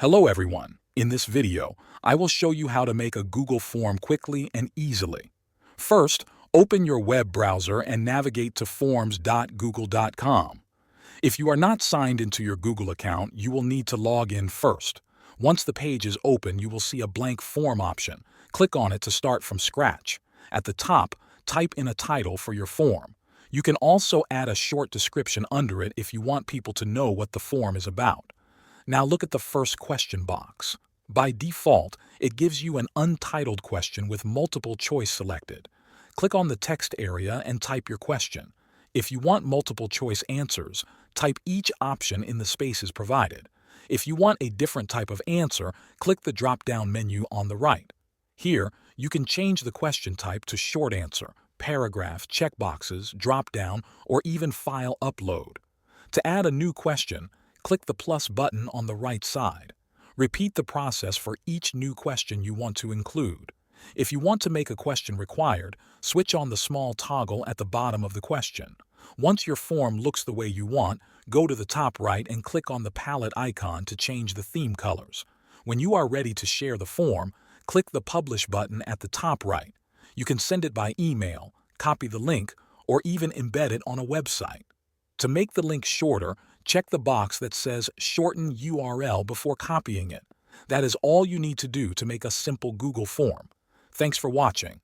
Hello everyone. In this video, I will show you how to make a Google form quickly and easily. First, open your web browser and navigate to forms.google.com. If you are not signed into your Google account, you will need to log in first. Once the page is open, you will see a blank form option. Click on it to start from scratch. At the top, type in a title for your form. You can also add a short description under it if you want people to know what the form is about. Now look at the first question box. By default, it gives you an untitled question with multiple choice selected. Click on the text area and type your question. If you want multiple choice answers, type each option in the spaces provided. If you want a different type of answer, click the drop-down menu on the right. Here, you can change the question type to short answer, paragraph, checkboxes, drop-down, or even file upload. To add a new question, click the plus button on the right side. Repeat the process for each new question you want to include. If you want to make a question required, switch on the small toggle at the bottom of the question. Once your form looks the way you want, go to the top right and click on the palette icon to change the theme colors. When you are ready to share the form, click the Publish button at the top right. You can send it by email, copy the link, or even embed it on a website. To make the link shorter, check the box that says Shorten URL before copying it. That is all you need to do to make a simple Google form. Thanks for watching.